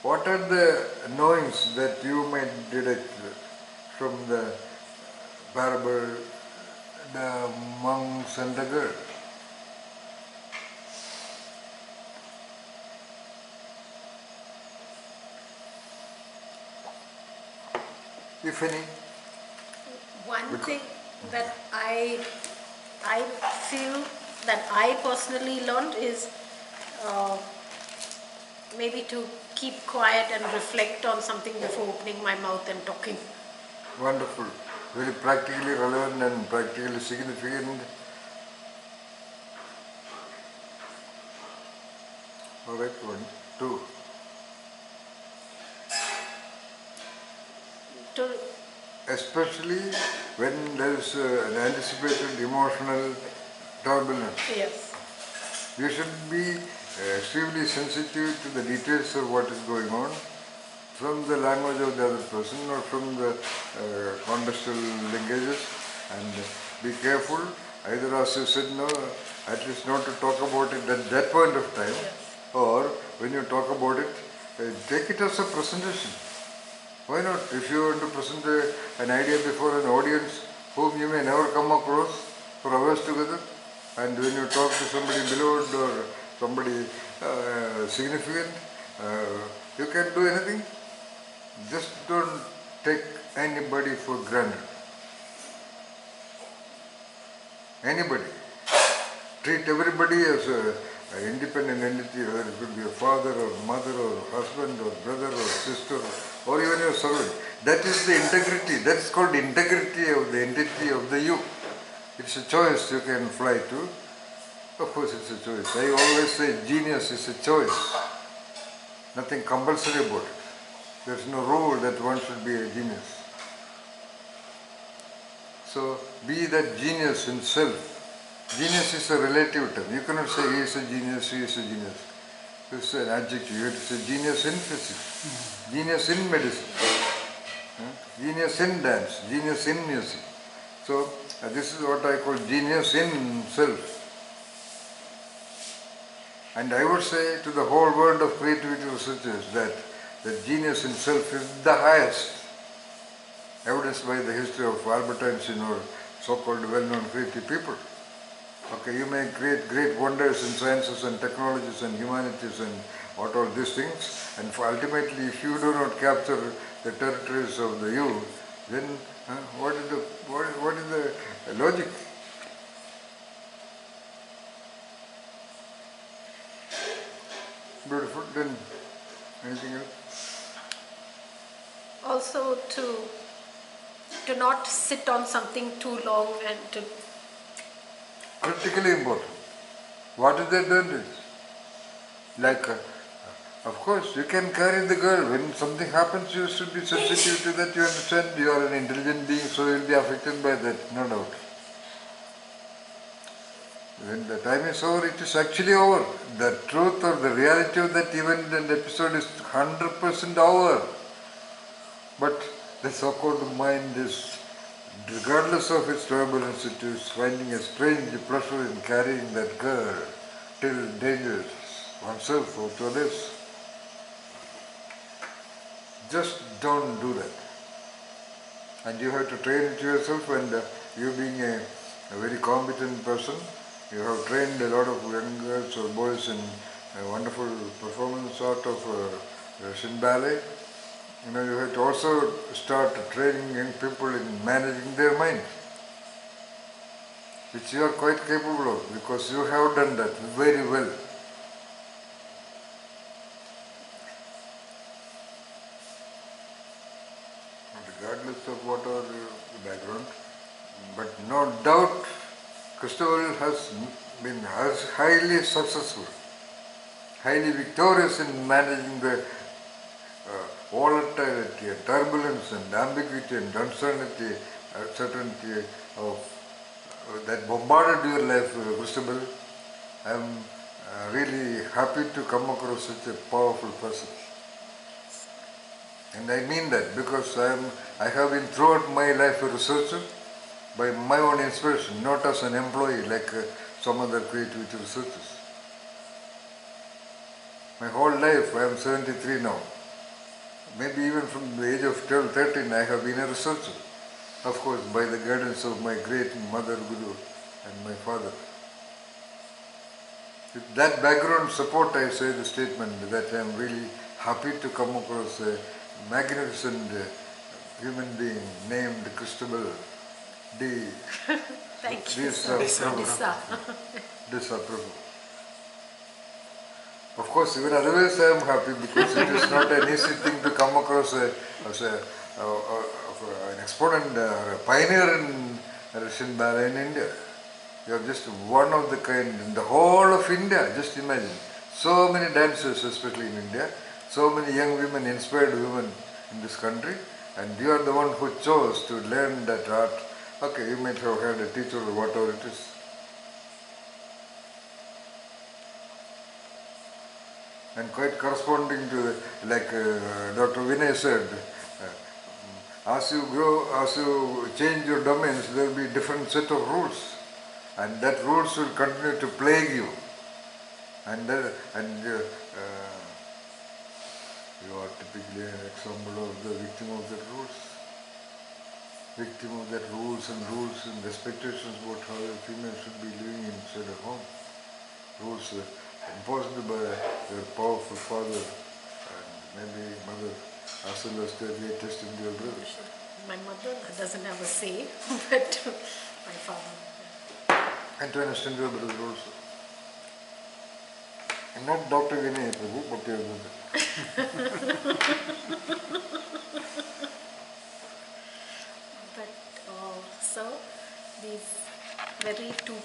what are the knowings that you might deduct from the parable, the monks and the girl? If any? One thing that I feel that I personally learned is maybe to keep quiet and reflect on something before opening my mouth and talking. Wonderful. Very practically relevant and practically significant. Alright, 1, 2. Especially when there is an anticipated emotional turbulence. Yes. You should be extremely sensitive to the details of what is going on from the language of the other person or from the contextual linkages, and be careful, either as you said, no, at least not to talk about it at that point of time, or when you talk about it, take it as a presentation. Why not? If you want to present an idea before an audience whom you may never come across for hours together, and when you talk to somebody beloved or somebody significant, you can do anything. Just don't take anybody for granted. Anybody. Treat everybody as an independent entity, whether it could be a father or mother or husband or brother or sister or even your servant. That is the integrity. That is called integrity of the entity of the you. It's a choice you can fly to. Of course it's a choice. I always say genius is a choice. Nothing compulsory about it. There's no rule that one should be a genius. So be that genius in self. Genius is a relative term. You cannot say he is a genius, he is a genius. It's an adjective. You have to say genius in physics, genius in medicine, genius in dance, genius in music. So this is what I call genius in self. And I would say to the whole world of creativity researchers that genius in self is the highest, evidenced by the history of Albert Einstein or so-called well-known creative people. Okay, you may create great wonders in sciences and technologies and humanities and what all these things, and ultimately if you do not capture the territories of the you, then what is the logic? Beautiful. Then anything else? Also to not sit on something too long and to... Critically important. What is the advantage? Like, of course, you can carry the girl. When something happens, you should be sensitive to that. You understand you are an intelligent being, so you will be affected by that, no doubt. When the time is over, it is actually over. The truth or the reality of that event and episode is 100% over. But the so-called mind is, regardless of its turbulence, it is finding a strange pleasure in carrying that girl till dangers oneself or to others. Just don't do that. And you have to train it yourself, and you being a very competent person, you have trained a lot of young girls or boys in a wonderful performance art of Russian ballet. You know, you have to also start training young people in managing their mind, which you are quite capable of, because you have done that very well. Regardless of whatever the background, but no doubt Christopher has been highly successful, highly victorious in managing the volatility and turbulence and ambiguity and uncertainty of that bombarded your life, Christopher. I am really happy to come across such a powerful person. And I mean that because I have been throughout my life a researcher by my own inspiration, not as an employee like some other creativity researchers. My whole life, I am 73 now. maybe even from the age of 12, 13, I have been a researcher. Of course, by the guidance of my great mother Guru and my father. With that background support, I say the statement that I am really happy to come across a magnificent human being named Christabel D. Thank you, Disa sir. Prabhu. Disa. Disa Prabhu. Of course, even otherwise I am happy because it is not an easy thing to come across as an exponent or a pioneer in Russian ballet in India. You are just one of the kind in the whole of India. Just imagine. So many dancers, especially in India, so many young women, inspired women in this country, and you are the one who chose to learn that art. Okay, you might have had a teacher or whatever it is. And quite corresponding to, like Dr. Vinay said, as you grow, as you change your domains, there will be different set of rules, and that rules will continue to plague you. And you are typically an example of the victim of that rules. Victim of that rules and expectations about how a female should be living inside a home. Rules imposed by their powerful father and maybe mother, as well as their latest Indian brother. My mother doesn't have a say, but my father. And to understand your brother also. And not Dr. Vinay Prabhu, but your brother. But so these very two